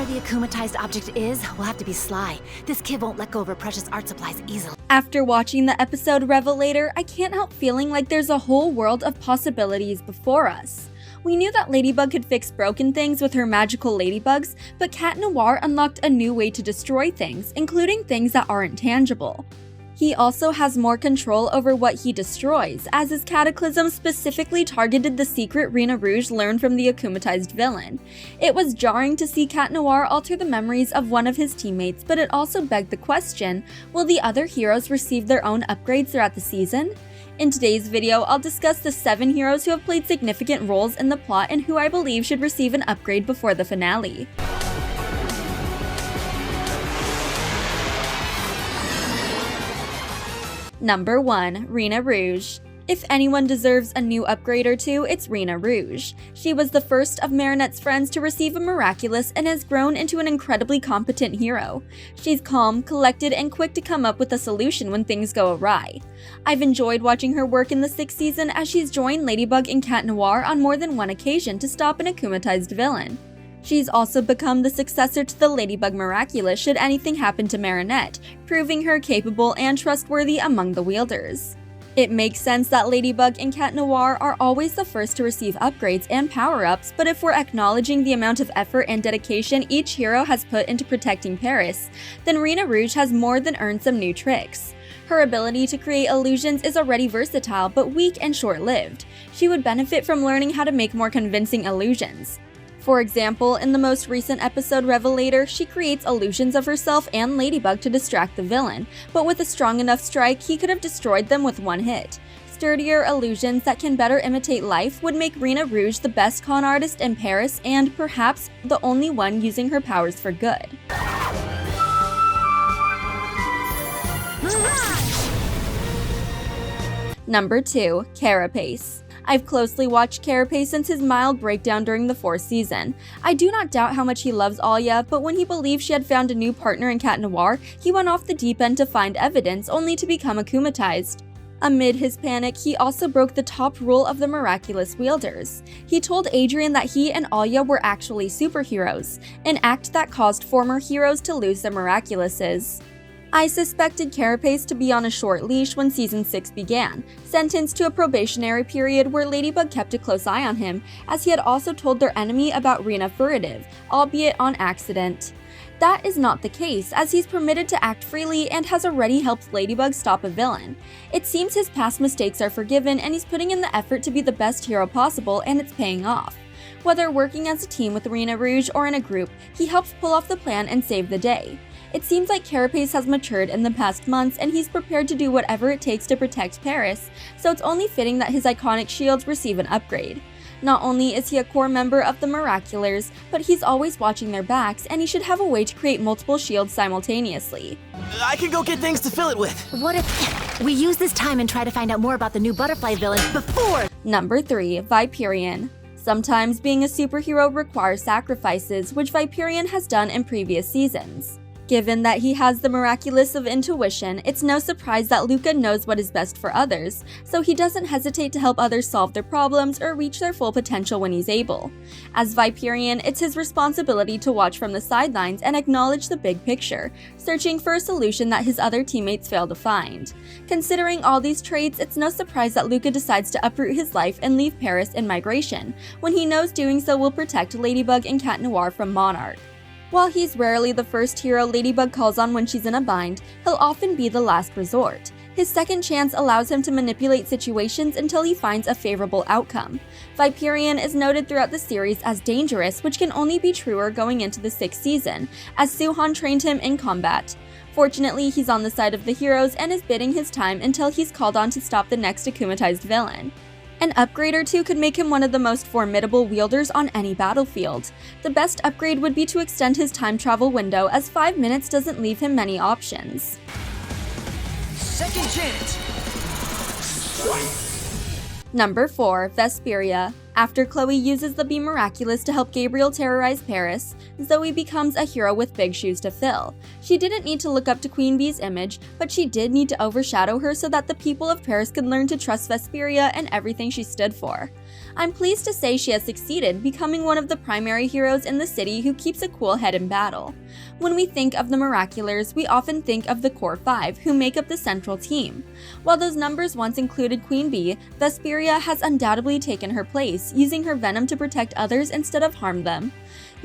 Whatever the akumatized object is, we'll have to be sly. This kid won't let go of her precious art supplies easily. After watching the episode Revelator, I can't help feeling like there's a whole world of possibilities before us. We knew that Ladybug could fix broken things with her magical ladybugs, but Cat Noir unlocked a new way to destroy things, including things that aren't tangible. He also has more control over what he destroys, as his Cataclysm specifically targeted the secret Rena Rouge learned from the akumatized villain. It was jarring to see Cat Noir alter the memories of one of his teammates, but it also begged the question, will the other heroes receive their own upgrades throughout the season? In today's video, I'll discuss the 7 heroes who have played significant roles in the plot and who I believe should receive an upgrade before the finale. Number 1. Rena Rouge. If anyone deserves a new upgrade or two, it's Rena Rouge. She was the first of Marinette's friends to receive a miraculous and has grown into an incredibly competent hero. She's calm, collected, and quick to come up with a solution when things go awry. I've enjoyed watching her work in the 6th season as she's joined Ladybug and Cat Noir on more than one occasion to stop an akumatized villain. She's also become the successor to the Ladybug Miraculous should anything happen to Marinette, proving her capable and trustworthy among the wielders. It makes sense that Ladybug and Cat Noir are always the first to receive upgrades and power-ups, but if we're acknowledging the amount of effort and dedication each hero has put into protecting Paris, then Rena Rouge has more than earned some new tricks. Her ability to create illusions is already versatile, but weak and short-lived. She would benefit from learning how to make more convincing illusions. For example, in the most recent episode Revelator, she creates illusions of herself and Ladybug to distract the villain, but with a strong enough strike, he could have destroyed them with one hit. Sturdier illusions that can better imitate life would make Rena Rouge the best con artist in Paris and perhaps the only one using her powers for good. Number 2. Carapace. I've closely watched Carapace since his mild breakdown during the 4th season. I do not doubt how much he loves Alya, but when he believed she had found a new partner in Cat Noir, he went off the deep end to find evidence, only to become akumatized. Amid his panic, he also broke the top rule of the miraculous wielders. He told Adrien that he and Alya were actually superheroes, an act that caused former heroes to lose their miraculouses. I suspected Carapace to be on a short leash when Season 6 began, sentenced to a probationary period where Ladybug kept a close eye on him, as he had also told their enemy about Rena Furtive, albeit on accident. That is not the case, as he's permitted to act freely and has already helped Ladybug stop a villain. It seems his past mistakes are forgiven and he's putting in the effort to be the best hero possible, and it's paying off. Whether working as a team with Rena Rouge or in a group, he helps pull off the plan and save the day. It seems like Carapace has matured in the past months and he's prepared to do whatever it takes to protect Paris, so it's only fitting that his iconic shields receive an upgrade. Not only is he a core member of the Miraculars, but he's always watching their backs and he should have a way to create multiple shields simultaneously. I can go get things to fill it with. What if we use this time and try to find out more about the new butterfly villain before? Number 3. Viperion. Sometimes being a superhero requires sacrifices, which Viperion has done in previous seasons. Given that he has the miraculous of intuition, it's no surprise that Luca knows what is best for others, so he doesn't hesitate to help others solve their problems or reach their full potential when he's able. As Viperion, it's his responsibility to watch from the sidelines and acknowledge the big picture, searching for a solution that his other teammates fail to find. Considering all these traits, it's no surprise that Luca decides to uproot his life and leave Paris in migration, when he knows doing so will protect Ladybug and Cat Noir from Monarch. While he's rarely the first hero Ladybug calls on when she's in a bind, he'll often be the last resort. His second chance allows him to manipulate situations until he finds a favorable outcome. Viperion is noted throughout the series as dangerous, which can only be truer going into the 6th season, as Suhan trained him in combat. Fortunately, he's on the side of the heroes and is biding his time until he's called on to stop the next akumatized villain. An upgrade or two could make him one of the most formidable wielders on any battlefield. The best upgrade would be to extend his time travel window, as 5 minutes doesn't leave him many options. Second chance. Number 4. Vesperia. After Chloe uses the Be Miraculous to help Gabriel terrorize Paris, Zoe becomes a hero with big shoes to fill. She didn't need to look up to Queen Bee's image, but she did need to overshadow her so that the people of Paris could learn to trust Vesperia and everything she stood for. I'm pleased to say she has succeeded, becoming one of the primary heroes in the city who keeps a cool head in battle. When we think of the Miraculars, we often think of the Core 5, who make up the central team. While those numbers once included Queen Bee, Vesperia has undoubtedly taken her place, using her venom to protect others instead of harm them.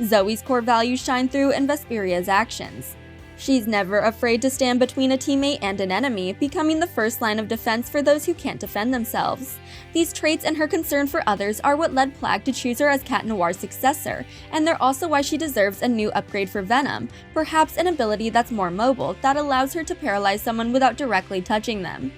Zoe's core values shine through in Vesperia's actions. She's never afraid to stand between a teammate and an enemy, becoming the first line of defense for those who can't defend themselves. These traits and her concern for others are what led Plagg to choose her as Cat Noir's successor, and they're also why she deserves a new upgrade for Venom, perhaps an ability that's more mobile, that allows her to paralyze someone without directly touching them.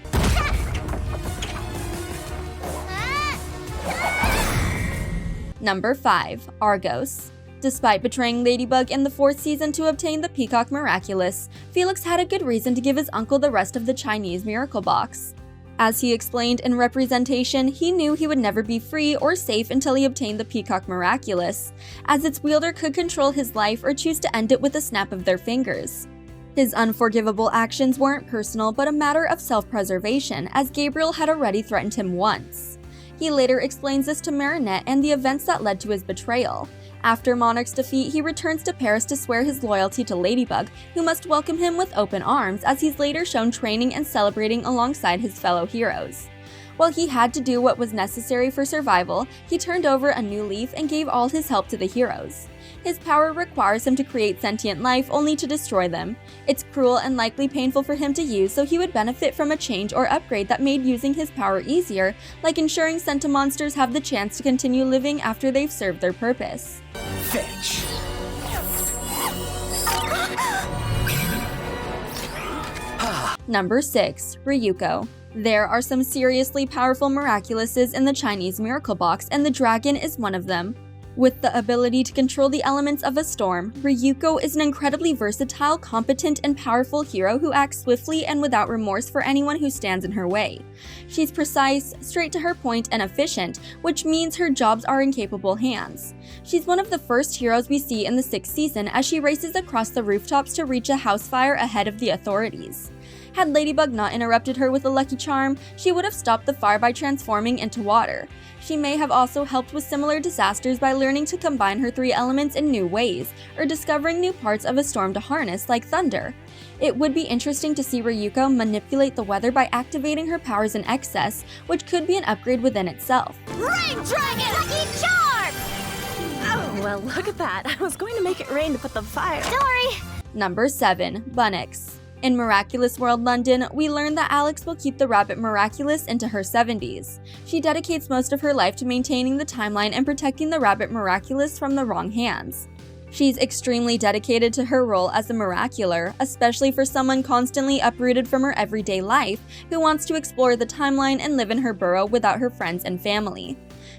Number 5. Argos. Despite betraying Ladybug in the 4th season to obtain the Peacock Miraculous, Felix had a good reason to give his uncle the rest of the Chinese Miracle Box. As he explained in Representation, he knew he would never be free or safe until he obtained the Peacock Miraculous, as its wielder could control his life or choose to end it with a snap of their fingers. His unforgivable actions weren't personal but a matter of self-preservation, as Gabriel had already threatened him once. He later explains this to Marinette and the events that led to his betrayal. After Monarch's defeat, he returns to Paris to swear his loyalty to Ladybug, who must welcome him with open arms, as he's later shown training and celebrating alongside his fellow heroes. While he had to do what was necessary for survival, he turned over a new leaf and gave all his help to the heroes. His power requires him to create sentient life only to destroy them. It's cruel and likely painful for him to use, so he would benefit from a change or upgrade that made using his power easier, like ensuring Sentimonsters have the chance to continue living after they've served their purpose. Fetch. Number 6. Ryuko. There are some seriously powerful Miraculouses in the Chinese Miracle Box, and the dragon is one of them. With the ability to control the elements of a storm, Ryuko is an incredibly versatile, competent, and powerful hero who acts swiftly and without remorse for anyone who stands in her way. She's precise, straight to her point, and efficient, which means her jobs are in capable hands. She's one of the first heroes we see in the 6th season as she races across the rooftops to reach a house fire ahead of the authorities. Had Ladybug not interrupted her with a lucky charm, she would have stopped the fire by transforming into water. She may have also helped with similar disasters by learning to combine her 3 elements in new ways, or discovering new parts of a storm to harness, like thunder. It would be interesting to see Ryuko manipulate the weather by activating her powers in excess, which could be an upgrade within itself. Rain Dragon! Lucky Charm! Oh, well, look at that. I was going to make it rain to put the fire. Sorry! Number 7. Bunnix. In Miraculous World London, we learn that Alex will keep the Rabbit Miraculous into her 70s. She dedicates most of her life to maintaining the timeline and protecting the Rabbit Miraculous from the wrong hands. She's extremely dedicated to her role as a Miracular, especially for someone constantly uprooted from her everyday life who wants to explore the timeline and live in her burrow without her friends and family.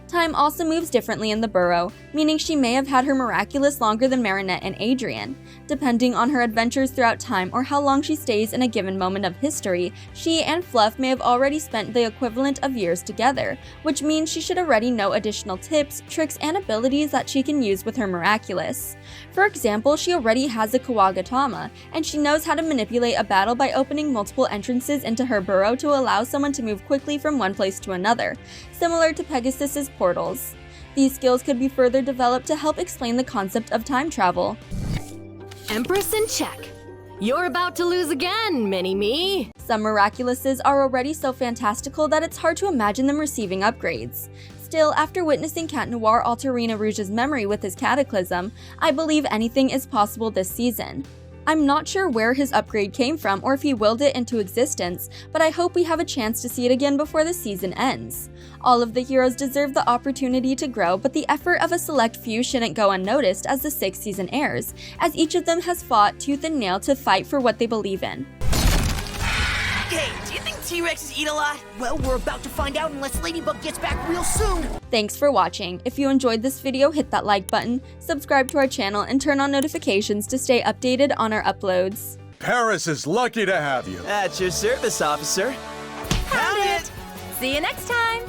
Time also moves differently in the burrow, meaning she may have had her Miraculous longer than Marinette and Adrien. Depending on her adventures throughout time or how long she stays in a given moment of history, she and Fluff may have already spent the equivalent of years together, which means she should already know additional tips, tricks, and abilities that she can use with her Miraculous. For example, she already has a Kawagatama, and she knows how to manipulate a battle by opening multiple entrances into her burrow to allow someone to move quickly from one place to another, similar to Pegasus's portals. These skills could be further developed to help explain the concept of time travel. Empress in check. You're about to lose again, Mini-Me. Some Miraculouses are already so fantastical that it's hard to imagine them receiving upgrades. Still, after witnessing Cat Noir alter Rena Rouge's memory with his Cataclysm, I believe anything is possible this season. I'm not sure where his upgrade came from or if he willed it into existence, but I hope we have a chance to see it again before the season ends. All of the heroes deserve the opportunity to grow, but the effort of a select few shouldn't go unnoticed as the 6th season airs, as each of them has fought tooth and nail to fight for what they believe in. Hey, do you think T-Rexes eat a lot? Well, we're about to find out unless Ladybug gets back real soon. Thanks for watching. If you enjoyed this video, hit that like button, subscribe to our channel, and turn on notifications to stay updated on our uploads. Paris is lucky to have you. At your service, officer. Found it! See you next time!